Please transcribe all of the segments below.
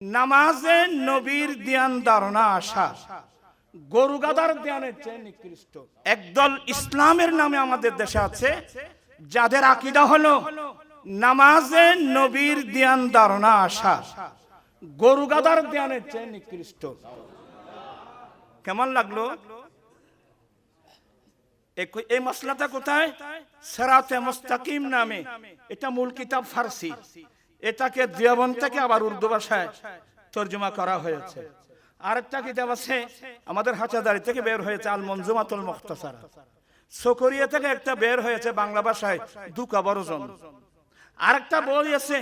নামাজে নবীর ধ্যান ধারণা আসা গরু গাদার ধ্যানের চেয়ে নিকৃষ্ট। একদল ইসলামের নামে আমাদের দেশে আছে, যাদের আকীদা হলো নামাজে নবীর ধ্যান ধারণা আসা গরু গাদার ধ্যানের চেয়ে নিকৃষ্ট। কেমন লাগলো? এই মশলাটা কোথায়? সিরাতে মুস্তাকিম নামে, এটা মূল কিতাব ফারসি, এটাকে দেওবন্দ থেকে আবার উর্দু ভাষায় তরজমা করা হয়েছে। আরেকটা কিতাব আছে আমাদের হাজারদারি থেকে বের হয়েছে, আল মনজুমাতুল মুখতাসারা। সকরিয়া থেকে একটা বের হয়েছে বাংলা ভাষায়, দুকা বরজন। আরেকটা বই আছে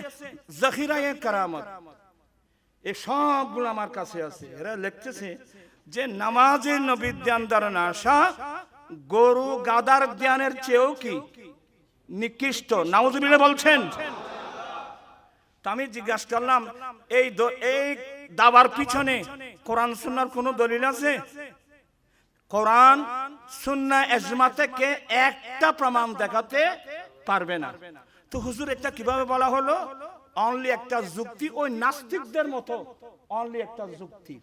জখিরায়ে কারামত। এই সবগুলো আমার কাছে আছে। এরা লিখতেছে যে নামাজে নবীর ধ্যান ধারণা আসা গরু গাদার ধ্যানের চেয়েও কি নিকৃষ্ট। নাউজুবিল্লাহ বলছেন। আমি জিজ্ঞাসা করলাম, এই দাবার পিছনে কোরআন সুন্নাহর কোন দলিল আছে? কোরআন সুন্নাহ ইজমা থেকে একটা প্রমাণ দেখাতে পারবে না। তো হুজুর এটা কিভাবে বলা হলো? অনলি একটা যুক্তি, ওই নাস্তিকদের মতো অনলি একটা যুক্তি।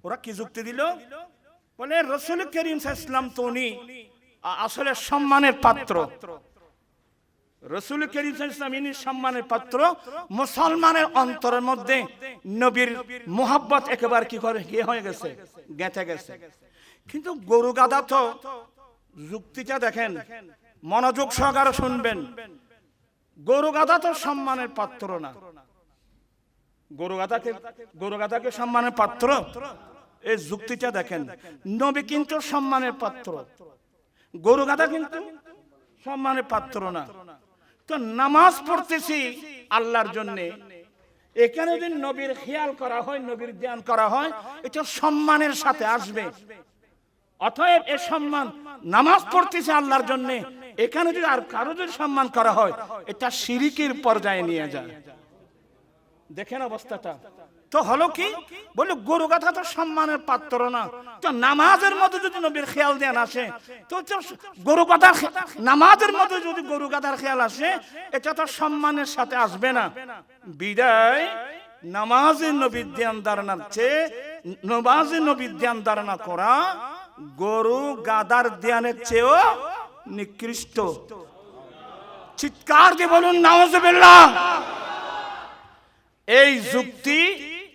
ওরা কি যুক্তি দিল? বলে রাসূল করিম সাল্লাল্লাহু আলাইহি ওয়াসাল্লাম তো উনি আসলে সম্মানের পাত্র। রাসূল করিম সাল্লাল্লাহু আলাইহি ওয়াসাল্লাম ইনি সম্মানের পাত্র। মুসলমানের অন্তরের মধ্যে নবীর মুহাব্বত একেবারে কি করে হয়ে গেছে, গেঁথে গেছে। কিন্তু গরু গাদা তো যুক্তিটা দেখেন, মনোযোগ সহকারে শুনবেন। গরু গাদা তো সম্মানের পাত্র না। গরু গাদাকে সম্মানের পাত্র? এই যুক্তিটা দেখেন, নবী কিন্তু সম্মানের পাত্র, গরু গাদা কিন্তু সম্মানের পাত্র না। তো নামাজ পড়তেছি আল্লাহর জন্য, এখানে যদি নবীর খেয়াল করা হয়, নবীর ধ্যান করা হয়, এটা সম্মানের সাথে আসবে। অতএব এ সম্মান, নামাজ পড়তেছে আল্লাহর জন্য, এখানে যদি আর কারো যদি সম্মান করা হয়, এটা শিরকের পর্যায়ে নিয়ে যায়। দেখেন অবস্থাটা। তো হলো কি? বলে গরু গাধা তো সম্মানের পাত্র না। তো নামাজের মধ্যে যদি নবীর খেয়াল ধ্যান আসে, তো গরু গাধা, নামাজের মধ্যে যদি গরু গাধার খেয়াল আসে, এটা তো সম্মানের সাথে আসবে না। বিদায় নামাজে নবীর ধ্যান ধারণার চেয়ে, নামাজে নবীর ধ্যান ধারণা করা গরু গাধার ধ্যানের চেয়েও নিকৃষ্ট। চিৎকার দিয়ে বলুন নাউজুবিল্লাহ।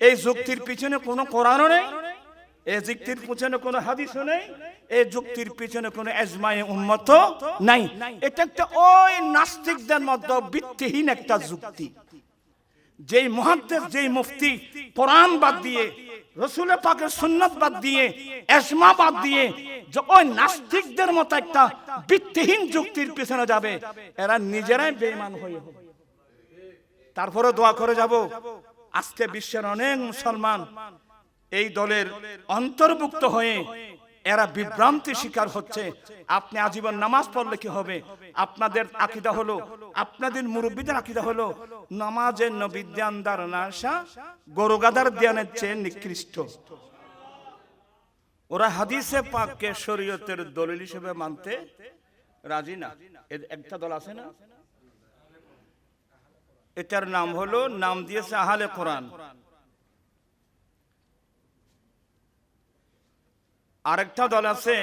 এই যুক্তির পিছনে কোনো কোরআনও নেই, এই যুক্তির পিছনে কোনো হাদিসও নেই, এই যুক্তির পিছনে কোনো ইজমায়ে উম্মত নাই। এটা একটা ওই নাস্তিকদের মধ্যে ভিত্তিহীন একটা যুক্তি। যেই মুহাদ্দিস, যেই মুফতি কোরআন বাদ দিয়ে, রাসূল পাকের সুন্নাত বাদ দিয়ে, ইজমা বাদ দিয়ে ওই নাস্তিকদের মতো একটা ভিত্তিহীন যুক্তির পিছনে যাবে, এরা নিজেরাই বেঈমান হয়ে হবে। তারপরে দোয়া করে যাব, আজকে বিশ্বের অনেক মুসলমান এই দলের অন্তর্ভুক্ত হয়ে এরা বিভ্রান্তি শিকার হচ্ছে। আপনি আজীবন নামাজ পড়লে কি হবে? আপনাদের আকীদা হলো, আপনাদের মুরব্বীদের আকীদা হলো নামাজের নবীর ধ্যান ধারণা আসা গরু গাদার ধ্যানের চেয়ে নিকৃষ্ট। ওরা হাদিসে পাককে শরীয়তের দলিল হিসেবে মানতে রাজি না। একটা দল আছে না, এটার নাম হলো, নাম দিয়েছে আহলে কোরআন। আরেকটা দল আছে,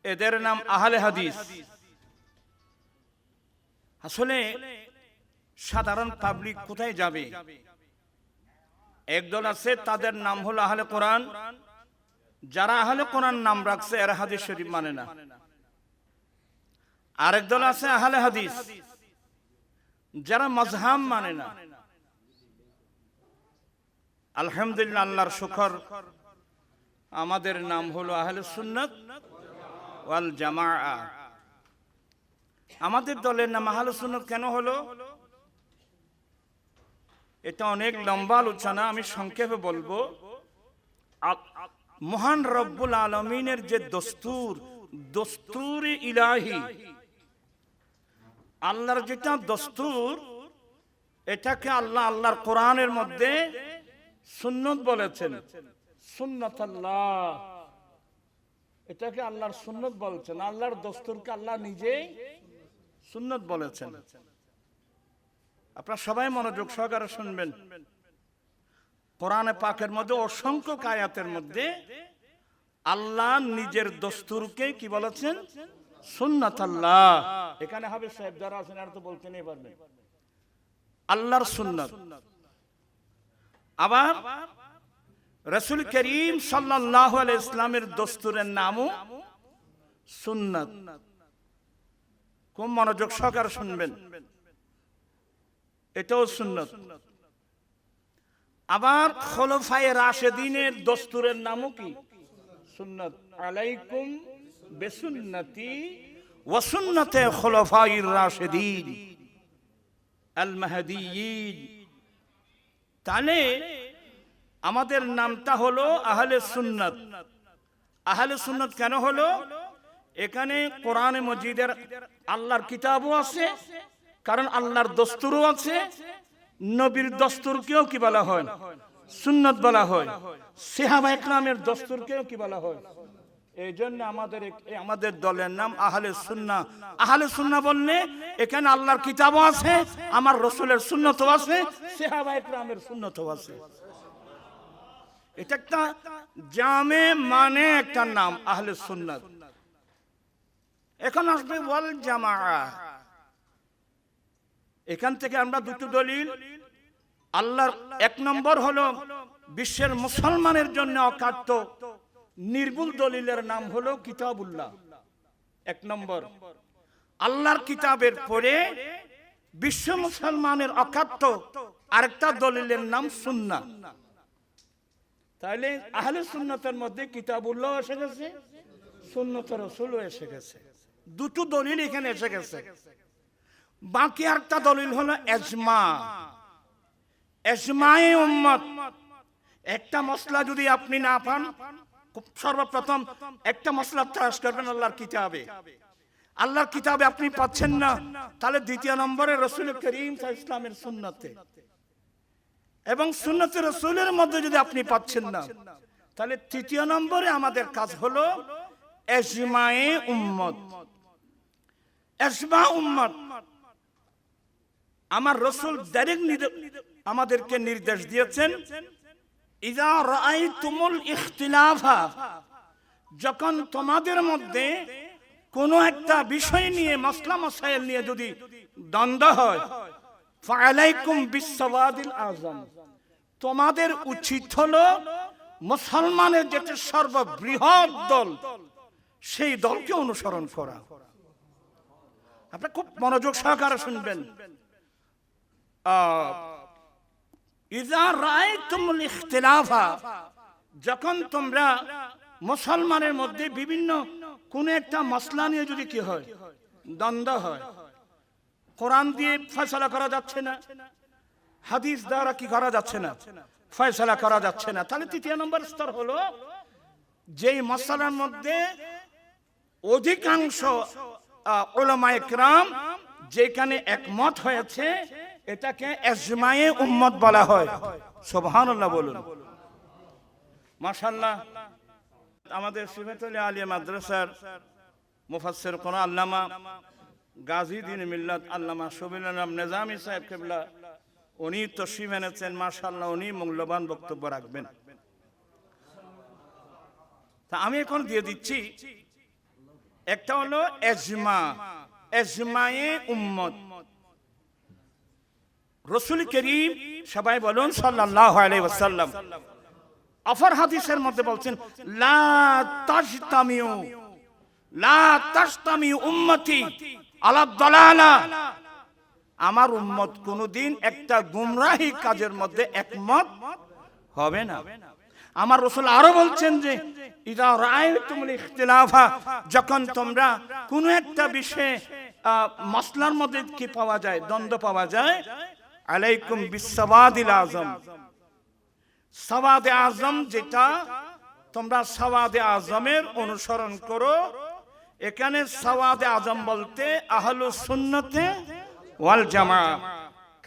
এদের নাম আহলে হাদিস। আসলে সাধারণ পাবলিক কোথায় যাবে? একদল আছে, তাদের নাম হলো আহলে কোরআন। যারা আহলে কোরআন নাম রাখছে, এরা হাদিস শরীফ মানে না। আরেক দল আছে আহলে হাদিস, যারা মাযহাব মানে না। আলহামদুলিল্লাহ, আল্লাহর শুকর, আমাদের নাম হলো আহলে সুন্নাত ওয়াল জামাআ। আমাদের দলের নাম আহলে সুন্নাত কেন হলো? এটা অনেক লম্বা আলোচনা, আমি সংক্ষেপে বলবো। মহান রব্বুল আলামিনের যে দস্তুরে ইলাহি, আল্লাহর যেটা দস্তুর, এটাকে আল্লাহর কোরআনের মধ্যে সুন্নত বলেছেন। সুন্নাতাল্লাহ, এটাকে আল্লাহর সুন্নত বলেছেন। আল্লাহর দস্তুরকে আল্লাহ নিজেই সুন্নত বলেছেন। আপনারা সবাই মনোযোগ সহকারে শুনবেন। কোরআনে পাকের মধ্যে অসংখ্য আয়াতের মধ্যে আল্লাহ নিজের দস্তুরকে কি বলেছেন? সুন্নাত আল্লাহ। এখানে হবে সাহেব যারা আছেন আর তো বলতে নেই পারবেন আল্লাহর সুন্নাত। আবার রাসূল করিম সাল্লাল্লাহু আলাইহি ইসলামের দস্তুরের নামও সুন্নাত। খুব মনোযোগ সহকারে শুনবেন, এটাও সুন্নাত। আবার খোলাফায়ে রাশেদিনের দস্তুরের নামও কি? সুন্নাত। আলাইকুম বিসুন্নতি ওয়া সুন্নাতে খোলাফায়ে রাশেদিন আল মাহদিয়িন। তাহলে আমাদের নামটা হলো আহলে সুন্নাত। আহলে সুন্নাত কেন হলো? এখানে কোরআনে মজিদের আল্লাহর কিতাবও আছে, কারণ আল্লাহর দস্তুরও আছে। নবীর দস্তুরকেও কি বলা হয়? সুন্নাত বলা হয়। সাহাবা ইকরামের দস্তুরকেও কি বলা হয়? এই জন্য আমাদের দলের নাম আহলে সুন্নাহ। আহলে সুন্নাহ বললে এখানে আল্লাহর কিতাবও আছে, আমার রাসূলের সুন্নাতও আছে, সাহাবা ইকরামের সুন্নাতও আছে। এটা একটা জামে মানে একটা নাম আহলে সুন্নাত। এখন আসবে ওয়াল জামাআহ। এখান থেকে আমরা দুটো দলিল আল্লাহর, এক নম্বর হলো বিশ্বের মুসলমানের জন্য অকাট্য নির্ভুল দলিলের নাম হলো কিতাবুল্লাহ। এক নম্বর, আল্লাহর কিতাবের পরে বিশ্ব মুসলমানের অকাট্য আরেকটা দলিলের নাম সুন্নাহ। তাহলে আহলে সুন্নাতের মধ্যে কিতাবুল্লাহ এসে গেছে, সুন্নাত রাসূলও এসে গেছে, দুটো দলিল এখানে এসে গেছে। বাকি আরেকটা দলিল হলো ইজমা, ইজমায়ে উম্মত। একটা মসলা যদি আপনি না পান, সর্বপ্রথম একটা মসলা তালাশ করবেন আল্লাহর কিতাবে। আল্লাহর কিতাবে আপনি পাচ্ছেন না, তাহলে দ্বিতীয় নম্বরে রাসূল করিম সাল্লাল্লাহু আলাইহি ওয়াসাল্লামের সুন্নাতে, এবং সুন্নতে রাসূলের মধ্যে যদি আপনি পাচ্ছেন না, তাহলে তৃতীয় নম্বরে আমাদের কাজ হলো ইজমায়ে উম্মত। ইজমা উম্মত আমার রাসূল ডাইরেক্ট আমাদেরকে নির্দেশ দিয়েছেন, ইযা রাআইতুমুল ইখতিলাফা, যখন তোমাদের মধ্যে কোন একটা বিষয় নিয়ে, মাসলা মাসাইল নিয়ে যদি দ্বন্দ্ব হয়, ফাআলাইকুম বিসসাওয়াদিল আযম, তোমাদের উচিত হলো মুসলমানের যেটা সর্ববৃহৎ দল, সেই দলকে অনুসরণ করা। আপনি খুব মনোযোগ সহকারে শুনবেন। ইযা রাআইতুমুল ইখতিলাফা, যখন তোমরা মুসলমানের মধ্যে বিভিন্ন কোন একটা মাসলা নিয়ে যদি কি হয়, দ্বন্দ্ব হয়, কোরআন দিয়ে ফয়সালা করা যাচ্ছে না, হাদিস দ্বারা কি করা যাচ্ছে না, ফয়সালা করা যাচ্ছে না, তাহলে তৃতীয় নম্বর স্তর হলো যেই মাসলার মধ্যে অধিকাংশ উলামায়ে কেরাম যেখানে একমত হয়েছে, এটাকে ইজমায়ে উম্মত বলা হয়। সুবহানাল্লাহ বলুন, মাশাআল্লাহ। আমাদের সিফাতুল আলিয়া মাদ্রাসার মুফাসসির কোরআন আল্লামা গাজী দ্বীন মিল্লাত আল্লামা শফিউল আলম নিজামী সাহেব কিবলা, উনি তশরিফ এনেছেন। মাশাআল্লাহ, উনি মূল্যবান বক্তব্য রাখবেন। তা আমি এখন দিয়ে দিচ্ছি, একটা হলো ইজমা, ইজমায়ে উম্মত। রাসূল করিম, সবাই বলুন সাল্লাল্লাহু আলাইহি ওয়াসাল্লাম, অপর হাদিসের মধ্যে বলছেন, লা তাজতামিউ উম্মতি আলা দালালা, আমার উম্মত কোনদিন একটা গুমরাহি কাজের মধ্যে একমত হবে না। আমার রাসূল আরো বলছেন যে, ইযা রাআইতুমুল ইখতিলাফা, যখন তোমরা কোন একটা বিষয়ে মাসলার মধ্যে কি পাওয়া যায়, দ্বন্দ্ব পাওয়া যায়, আলাইকুম বিসসাওয়াদিল আযম, সাওয়াদে আযম, যেটা তোমরা সাওয়াদে আযমের অনুসরণ করো। এখানে সাওয়াদে আযম বলতে আহলুস সুন্নতে ওয়াল জামাত,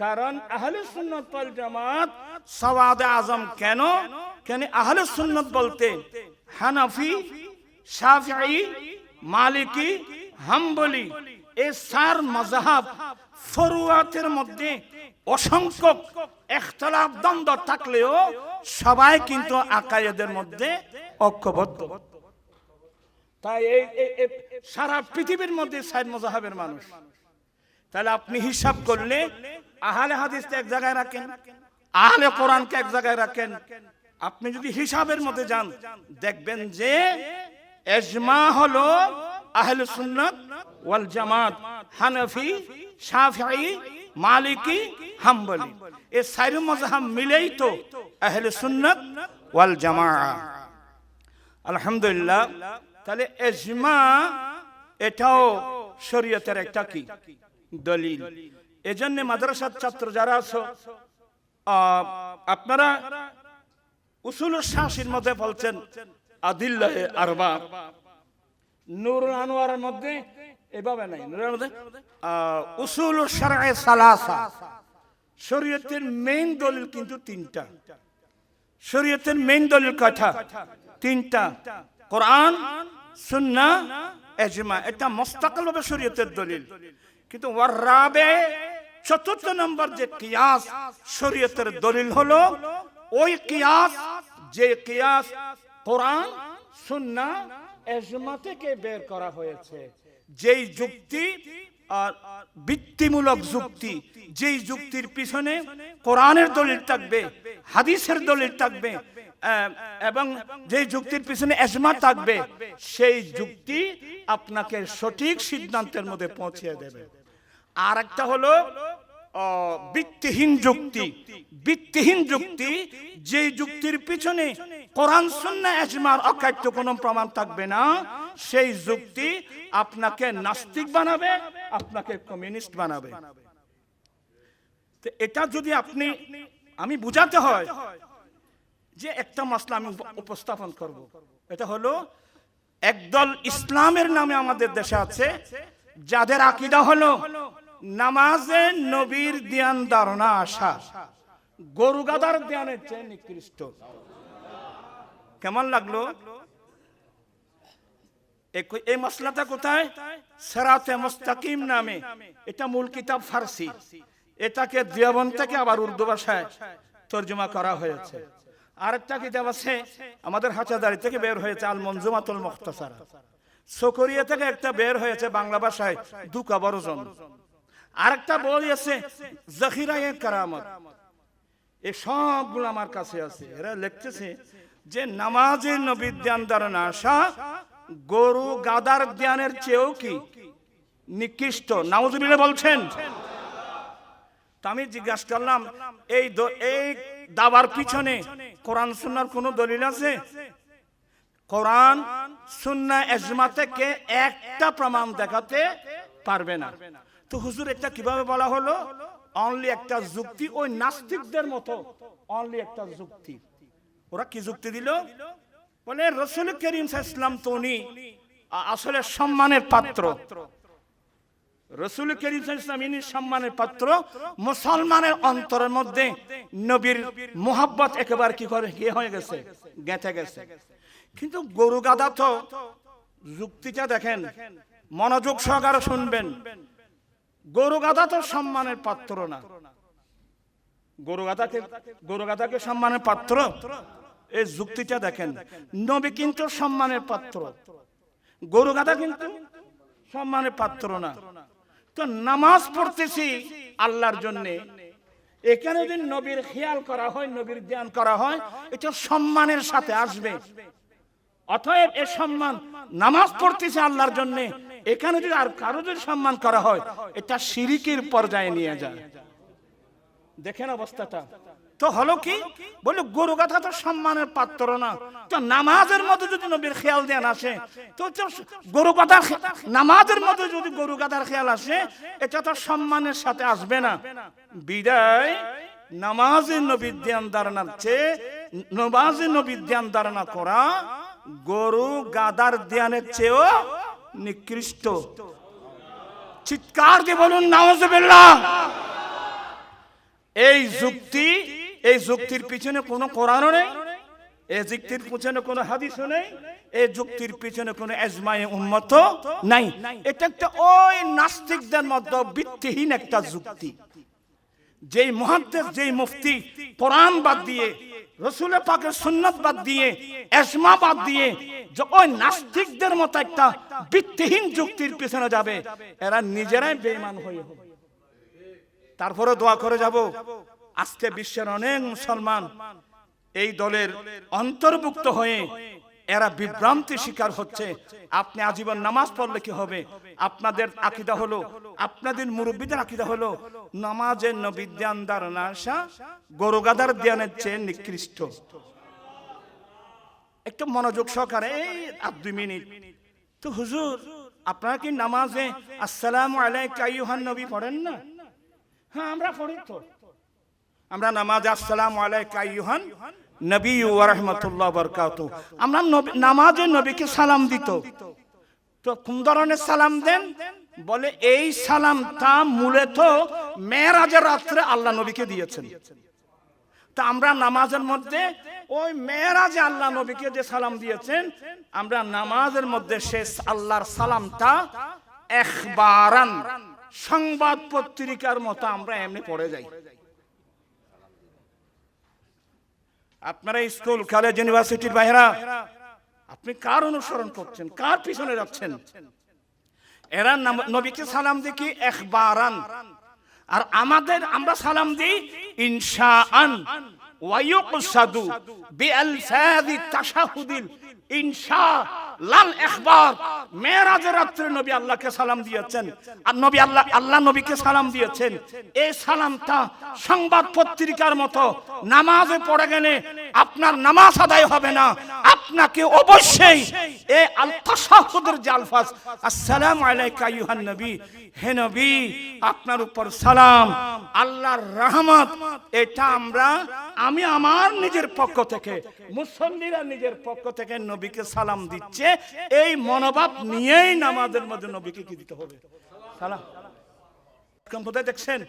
কারণ আহলুস সুন্নাত ওয়াল জামাত সাওয়াদে আযম কেন? কেন আহলুস সুন্নাত বলতে হানাফি, শাফিঈ, মালিকি, হাম্বলি, এই চার মাযহাব ফুরুয়াতের মধ্যে অসংখ্য ইখতিলাফ দ্বন্দ্ব থাকলেও সবাই কিন্তু আকায়েদের মধ্যে ঐক্যবদ্ধ। তাই এই সারা পৃথিবীর মধ্যে 4 মাযহাবের মানুষ। তাহলে আপনি হিসাব করলে আহলে হাদিসকে এক জায়গায় রাখেন, আহলে কোরআনকে এক জায়গায় রাখেন, আপনি যদি হিসাবের মধ্যে যান দেখবেন যে ইজমা হলো আহলে সুন্নাত ওয়াল জামাত, হানাফি, শাফিঈ, মালিকি, হাম্বলি, এই 4 মাযহাব মিলেই তো আহলে সুন্নাত ওয়াল জামাআহ। আলহামদুলিল্লাহ। তাহলে ইজমা এটাও শরীয়তের একটা কি দলিল। এজন্য মাদ্রাসার ছাত্র যারা আছো আপনারা উসুলুশ শাসির মধ্যে বলছেন আদিল্লাহে আরবা, নূরুল আনোয়ারের মধ্যে এভাবে নাই, নূরের মধ্যে উসুলুশ শারঈ সালাসা, শরীয়তের মেইন দলিল কিন্তু 3টা। শরীয়তের মেইন দলিল কয়টা? 3টা, কোরআন, সুন্নাহ, ইজমা। এটা মুস্তাকিলভাবে শরীয়তের দলিল। কিন্তু ওয়ারাবে 4th নম্বর যে কিয়াস শরীয়তের দলিল হলো ওই কিয়াস যে কিয়াস কোরআন, সুন্নাহ, ইজমা থেকে বের করা হয়েছে। যেই যুক্তি ভিত্তিমূলক যুক্তি, যেই যুক্তির পিছনে কোরআনের দলিল থাকবে, হাদিসের দলিল থাকবে এবং যেই যুক্তির পিছনে ইজমা থাকবে, সেই যুক্তি আপনাকে সঠিক সিদ্ধান্তের মধ্যে পৌঁছে দেবে। আর একটা হলো ভিত্তিহীন যুক্তি। ভিত্তিহীন যুক্তি যেই যুক্তির পিছনে কোরআন, সুন্নাহ, ইজমার অকাট্য কোনো প্রমাণ থাকবে না, সেই যুক্তি আপনাকে নাস্তিক বানাবে, আপনাকে কমিউনিস্ট বানাবে। তো এটা যদি আমি বুঝাতে হয় যে একটা মাসলা আমি উপস্থাপন করব, এটা হলো একদল ইসলামের নামে আমাদের দেশে আছে যাদের আকীদা হলো নামাজে নবীর ধ্যান ধারণা আসা গরু গাদার ধ্যানের চেয়ে নিকৃষ্ট। কেমন লাগলো? এই মাসলাটা কোথায়? সিরাতে মুস্তাকিম নামে, এটা মূল কিতাব ফারসি, এটাকে দেওবন্দ থেকে আবার উর্দু ভাষায় তরজমা করা হয়েছে। আরেকটা কিতাব আছে আমাদের হাজারদারি থেকে বের হয়েছে, আল মনজুমাতুল মুখতাসারা। সকরিয়া থেকে একটা বের হয়েছে বাংলা ভাষায়, দুকা বরজন। আরেকটা বই আছে যখিরায়ে কারামত। এই সবগুলো আমার কাছে আছে। এরা লিখতেছে যে নামাজে নবীর ধ্যান ধারণা আসা গরু গাদার ধ্যানের চেয়েও কি নিকৃষ্ট। নাউজুবিল্লাহ বলছেন। তো আমি জিজ্ঞাসা করলাম এই দাবার পিছনে কোরআন সুন্নাহর কোন দলিল আছে? কোরআন, সুন্নাহ, ইজমা থেকে একটা প্রমাণ দেখাতে পারবে না। তো হুজুর এটা কিভাবে বলা হলো? অনলি একটা যুক্তি, ওই নাস্তিকদের মতো অনলি একটা যুক্তি। ওরা কি যুক্তি দিল? বলে রাসূল করিম সাল্লাল্লাহু আলাইহি ওয়াসাল্লাম তো উনি আসলে সম্মানের পাত্র। রাসূল করিম সাল্লাল্লাহু আলাইহি ওয়াসাল্লাম ইনি সম্মানের পাত্র। মুসলমানের অন্তরের মধ্যে নবীর মুহাব্বত একেবারে কি করে হয়ে গেছে, গেঁথে গেছে। কিন্তু গরু গাদা তো যুক্তিটা দেখেন, মনোযোগ সহকারে শুনবেন। গরু গাদা তো সম্মানের পাত্র না। গরু গাদাকে সম্মানের পাত্র? এই যুক্তিটা দেখেন, নবী কিন্তু সম্মানের পাত্র, গরু গাদা কিন্তু সম্মানের পাত্র না। তো নামাজ পড়তেছি আল্লাহর জন্য, এখানে যদি নবীর খেয়াল করা হয়, নবীর ধ্যান করা হয়, এটা সম্মানের সাথে আসবে। অতএব এ সম্মান, নামাজ পড়তেছে আল্লাহর জন্য, এখানে যদি আর কারো যদি সম্মান করা হয়, এটা শিরকের পর্যায়ে নিয়ে যায়। দেখেন অবস্থাটা। তো হলো কি? বলে গরু গাধা তো সম্মানের পাত্র না। তো নামাজের মধ্যে যদি নবীর খেয়াল ধ্যান আসে, তো গরু গাধা, নামাজের মধ্যে যদি গরু গাধার খেয়াল আসে, এটা তো সম্মানের সাথে আসবে না। বিদায় নামাজে নবীর ধ্যান ধারণার চেয়ে নামাজে নবীর ধ্যান ধারণা করা গরু গাধার ধ্যানের চেয়েও নিকৃষ্ট। চিৎকার দিয়ে বলুন নাউজুবিল্লাহ। এই যুক্তির পিছনে কোনো কোরআনও নেই, এই যুক্তির পিছনে কোনো হাদিসও নেই, এই যুক্তির পিছনে কোনো ইজমায়ে উম্মত নাই। এটা একটা ওই নাস্তিকদের মধ্যে ভিত্তিহীন একটা যুক্তি। যেই মুহাদ্দিস, যেই মুফতি কোরআন বাদ দিয়ে রসুল পাকের সুন্নাত বাদ দিয়ে, ইজমা বাদ দিয়ে ওই নাস্তিকদের মতো একটা ভিত্তিহীন যুক্তির পিছনে যাবে, এরা নিজেরাই বেঈমান হয়ে হবে। তারপরে দোয়া করে যাব, আজকে বিশ্বের অনেক মুসলমান এই দলের অন্তর্ভুক্ত হয়ে এরা বিভ্রান্তি শিকার হচ্ছে। আপনি আজীবন নামাজ পড়লে কি হবে? আপনাদের আকীদা হলো, আপনাদের মুরব্বীদের আকীদা হলো নামাজের নবী ধ্যানদার না আসা গরু গাদার ধ্যানের চেয়ে নিকৃষ্ট। একটু মনোযোগ সহকারে এই 2 মিনিট। তো হুজুর, আপনারা কি নামাজে আসসালামু আলাইকা আইয়ুহান নবী পড়েন না? হ্যাঁ, আমরা পড়ি তো। আমরা নামাজে আসসালামু আলাইকা আইয়ুহান নবী ওয়া রাহমাতুল্লাহ ওয়া বারাকাতুহু, আমরা নামাজে নবীকে সালাম দিত। তো কোন ধরনের সালাম দেন? বলে এই সালামটা মূলত মেরাজের রাত্রে আল্লাহ নবীকে দিয়েছেন। তা আমরা নামাজের মধ্যে ওই মেরাজে আল্লাহ নবীকে যে সালাম দিয়েছেন, আমরা নামাজের মধ্যে শেষ আল্লাহর সালামটা ইখবারান, সংবাদ পত্রিকার মতো আমরা এমনি পড়ে যাই। আপনারা স্কুল, কলেজ, ইউনিভার্সিটির বাইরা, আপনি কার অনুসরণ করছেন? কার পিছনে যাচ্ছেন? এরা নবীকে সালাম দিই কি ইখবারান, আর আমরা সালাম দিই ইনশাআন ওয়া ইউকসাদু বিআলফাযি তাশাহুদিল ইনশা লাল ইখবার। মেরাজের রাত্রে নবী আল্লাহকে সালাম দিয়েছেন, আর নবী আল্লাহ নবীকে সালাম দিয়েছেন। এই সালামটা সংবাদ পত্রিকার মতো নামাজে পড়ে গেলে আপনার নামাজ আদায় হবে না। আপনাকে অবশ্যই এই আল তাশাহুদের যে আলফাজ, আসসালামু আলাইকা আইয়ুহান নবী, হে নবী আপনার উপর সালাম, আল্লাহর রহমত, এটা আমি আমার নিজের পক্ষ থেকে, মুসল্লিরা নিজের পক্ষ থেকে নবীকে সালাম দিচ্ছে, এই মনোভাব নিয়েই নামাজের মধ্যে নবীকে কি দিতে হবে? সালাম। কোথায় দেখছেন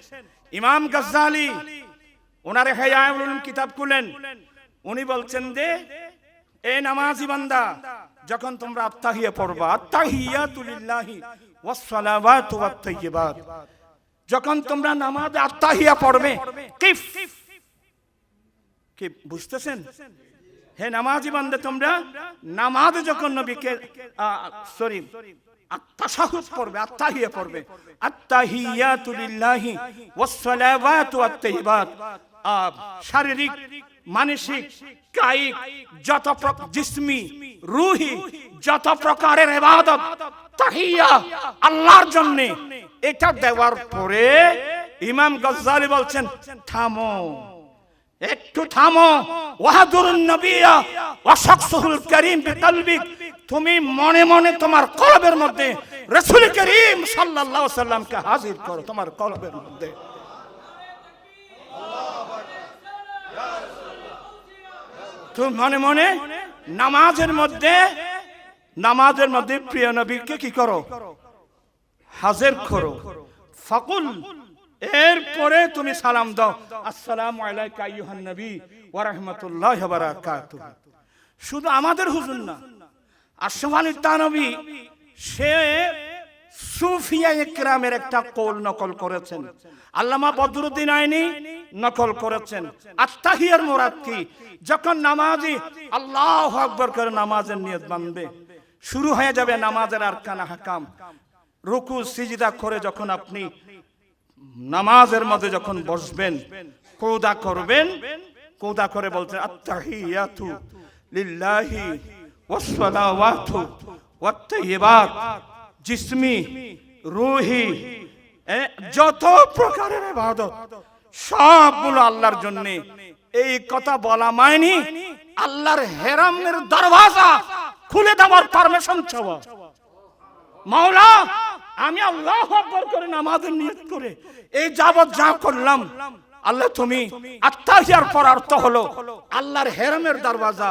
ইমাম গাজ্জালি ওনার ইহয়াউল উলুম কিতাব খুলেন, উনি বলছেন যে এই নামাজি বান্দা, যখন তোমরা আত্তাহিয়া পড়বা, আত্তাহিয়াতু লিল্লাহি ওয়াস সালাওয়াতু ওয়াত তাইয়্যিবাত, যখন তোমরা নামাজে আত্তাহিয়া পড়বে, কি বুঝতেছেন? হে নামাজি বান্দা, তোমরা নামাজে যখন নবীকে তাশাহুদ পড়বে, আত্তাহিয়া পড়বে, আত্তাহিয়াতু লিল্লাহি ওয়াস সালাওয়াতু ওয়াত তাইয়্যিবাত, শারীরিক, মানসিক, কায়িক, যত জিসমি, রূহি, যত প্রকারের ইবাদত তাহিয়া আল্লাহর জন্য, এটা দেওয়ার পরে ইমাম গাজ্জালি বলছেন থামো, একটু থামো। ওয়াহদুরুন নবিয়্যা ওয়া শাখসুল কারীম বিকলবিক, তুমি মনে মনে তোমার কলবের মধ্যে রাসূল করিম সাল্লাল্লাহু আলাইহি সাল্লামকে হাজির করো তোমার কলবের মধ্যে। তুমি মনে মনে নামাজের মধ্যে প্রিয় নবীকে কি করো? হাজির করো। ফাকুল, এরপরে তুমি সালাম দাও, আসসালামু আলাইকা আইয়ুহান নবী ওয়া রাহমাতুল্লাহি ওয়া বারাকাতুহু। শুধু আমাদের হুজুর না, আশরাফ আলী থানভী সে সুফিয়া ইকরামের একটা কওল নকল করেছেন, আল্লামা বদরুদ্দিন আইনি নকল করেছেন। আত্তাহিয়ার মুরাদ কি? যখন নামাজি আল্লাহু আকবার করে নামাজের নিয়ত বাঁধবে, শুরু হয়ে যাবে নামাজের আরকান আহকাম। রুকু সিজদা করে যখন আপনি নামাজের মধ্যে যখন বসবেন, কোদা করবেন, কোদা করে বলতে আত্তাহিয়াতু লিল্লাহি ওয়াস সালাওয়াতু ওয়াত তাইয়্যিবাত, জিসমি, রূহি, যত প্রকারের ইবাদত সবগুলো আল্লাহর জন্য। এই কথা বলা মানেই আল্লাহর হেরামের দরওয়াজা খুলে দেওয়ার পারমিশন চাওয়া। মাওলা, আমি আল্লাহু আকবার করে নামাজের নিয়ত করে এই যাবত যা করলাম, আল্লাহ তুমি আত্তাহিয়ার পর অর্থ হলো আল্লাহর হেরামের দরওয়াজা,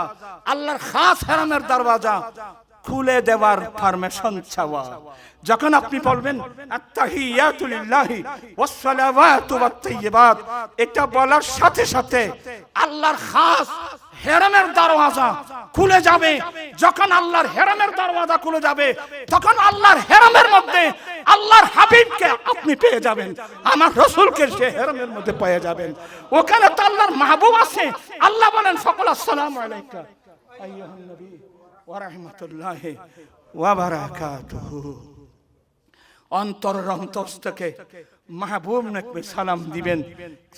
আল্লাহর খাস হেরামের দরওয়াজা খুলে দেওয়ার পারমিশন চাওয়া। যখন আপনি বলবেন আত্তাহিয়াতু লিল্লাহি ওয়াস সালাওয়াতু ওয়াত তাইয়্যিবাত, এটা বলার সাথে সাথে আল্লাহর খাস হেরামের দরওয়াজা খুলে যাবে। যখন আল্লাহর হেরামের দরওয়াজা খুলে যাবে, তখন আল্লাহর হেরামের মধ্যে আল্লাহর হাবিবকে আপনি পেয়ে যাবেন, আমার রাসূলকে সে হেরামের মধ্যে পেয়ে যাবেন। ওখানে তো আল্লাহর মাহবুব আছে। আল্লাহ বলেন আসসালামু আলাইকা আইয়ুহান নবী ওয়া রাহমাতুল্লাহি ওয়া বারাকাতুহু। অন্তরের অন্তঃস্থকে মাহবুব নবী সালাম দিবেন।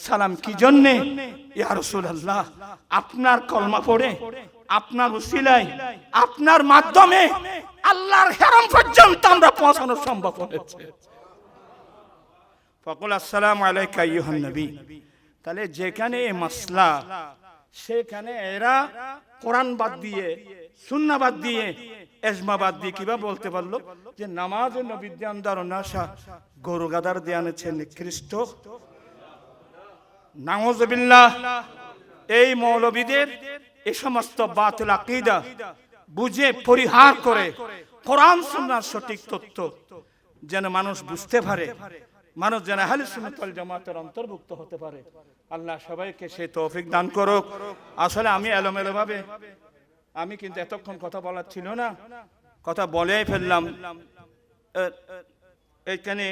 সালাম কি জন্যে? ইয়া রাসূলুল্লাহ, আপনার কলমা পড়ে, আপনার উসিলায়, আপনার মাধ্যমে আল্লাহর হেরম পর্যন্ত আমরা পৌঁছানো সম্ভব হয়েছে। ফাকুল আসসালামু আলাইকা আইয়ুহান নবী। তাহলে যেখানে এই মাসলা, সেখানে এরা কোরআন বাদ দিয়ে, সুন্নাহ বাদ দিয়ে, এজমা বাদ দিয়ে কিভাবে বলতে পারলো যে নামাজ নবীর ধ্যান দারুনাশা গরু গাদার ধ্যান হচ্ছে নিকৃষ্ট? নাউযুবিল্লাহ। এই মৌলবীদের এই সমস্ত বাতিল আকীদা বুঝে পরিহার করে কোরআন সুন্নাহর সঠিক তথ্য যেন মানুষ বুঝতে পারে, মানুষ যেন আহলে সুন্নাত ওয়াল জামাতের অন্তর্ভুক্ত হতে পারে। আল্লাহ সবাইকে সেই তৌফিক দান করুক। আসলে আমি এলোমেলো ভাবে, আমি কিন্তু এতক্ষণ কথা বলার ছিল না, কথা বলেই ফেললাম। এখানে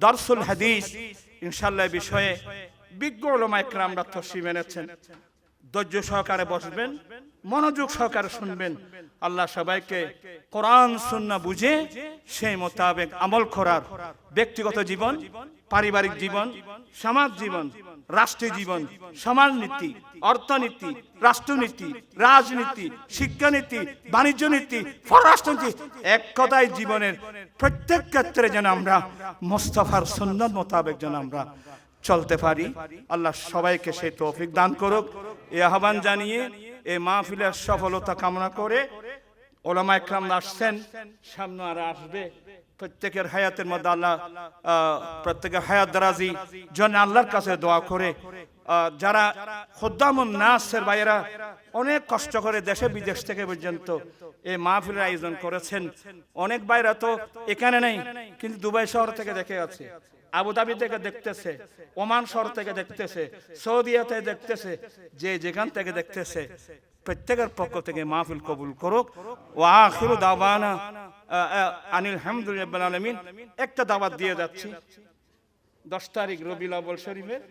দরসুল হাদিস ইনশাআল্লাহ বিষয়ে বিজ্ঞ উলামা ইকরামরা তফসির এনেছেন। ধৈর্য সহকারে বসবেন, মনোযোগ সহকারে শুনবেন। আল্লাহ সবাইকে কোরআন সুন্নাহ বুঝে সেই মোতাবেক আমল করার, ব্যক্তিগত জীবন, পারিবারিক জীবন, সমাজ জীবন, রাষ্ট্রীয় জীবন, সমাজনীতি, অর্থনীতি, রাষ্ট্রনীতি, রাজনীতি, শিক্ষানীতি, বাণিজ্য নীতি, পররাষ্ট্রনীতি, এক কথায় জীবনের প্রত্যেক ক্ষেত্রে যেন আমরা মুস্তাফার সুন্নাত মোতাবেক যেন আমরা চলতে পারি। আল্লাহ সবাইকে সেই তৌফিক দান করুক। এই আহ্বান জানিয়ে এই মাহফিলের সফলতা কামনা করে উলামা ইকরাম আসছেন, সামনে আর আসবে। প্রত্যেকের হায়াতের মধ্যে আল্লাহ প্রত্যেকের হায়াত দারাজি জন্য আল্লাহর কাছে দোয়া করে, যারা খুদ্দামুন নাসের ভাইয়েরা অনেক কষ্ট করে দেশে বিদেশ থেকে পর্যন্ত এই মাহফিলের আয়োজন করেছেন। অনেক ভাইরা তো এখানে নেই, কিন্তু দুবাই শহর থেকে দেখে আছে, আবুধাবি থেকে দেখতেছে, ওমান শহর থেকে দেখতেছে, সৌদিয়াতে দেখতেছে, যে যেখান থেকে দেখতেছে, প্রত্যেকের পক্ষ থেকে মাহফিল কবুল করুক। ওয়া আখিরু দাওয়ানা আনিল হামদুলিল্লাহি রাব্বিল আলামিন। একটা দাওয়াত দিয়ে যাচ্ছি, 10 তারিখ রবিউল আউয়াল শরীফের,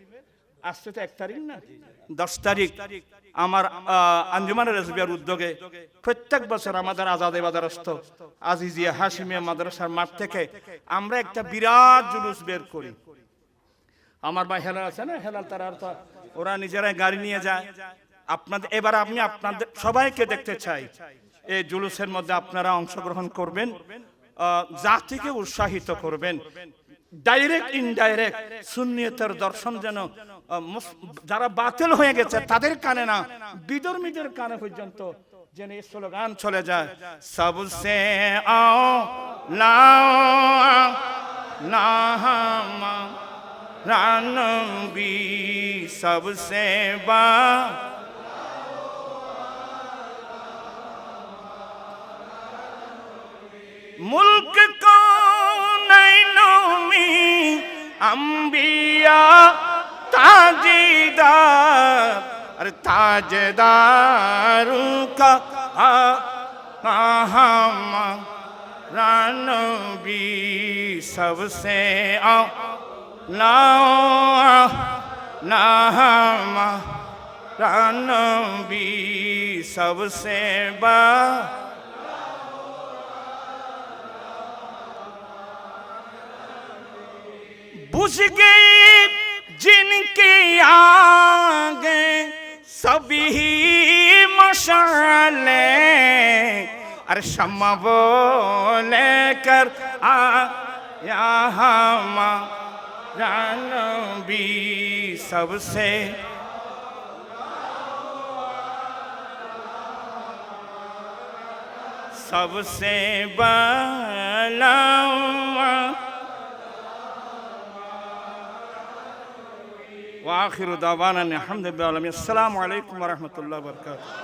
আজকে তো 1 তারিখ না, 10 তারিখ আমার আঞ্জুমানে রাজবিয়ার উদ্যোগে প্রত্যেক বছর আমাদের আজাদে বাজারস্থ আজিজিয়া হাশিমিয়া মাদ্রাসার মাঠ থেকে আমরা একটা বিরাট জুলুস বের করি। আমার ভাই হেলাল আছে না, হেলাল তারা ওরা নিজেরাই গাড়ি নিয়ে যায়। আপনাদের এবার আমি আপনাদের সবাইকে দেখতে চাই এই জুলুসের মধ্যে আপনারা অংশগ্রহণ করবেন, জাতিকে উৎসাহিত করবেন। ডাইরেক্ট ইনডাইরেক্ট সুন্নিয়তের দর্শন যেন যারা বাতিল হয়ে গেছে তাদের কানে না, বিধর্মীদের কানে পর্যন্ত যেন এই স্লোগান চলে যায়, সবসে আও লাহমা রানবী সবসে বা মুলক কৌনাইনো মে আম্বিয়া ताजेदार, अरे ताजेदारों का हमारा नबी सबसे आला हमारा नबी सबसे बा बुझ गई जिनके आगे सभी मशाले, अरे शम्मा वो लेकर आया हमारा नबी सबसे सबसे बड़ा वा आखिरु दावाना अल्हम्दुलिल्लाहि। अस्सलामु अलैकुम व रहमतुल्लाहि व बरकातुहू।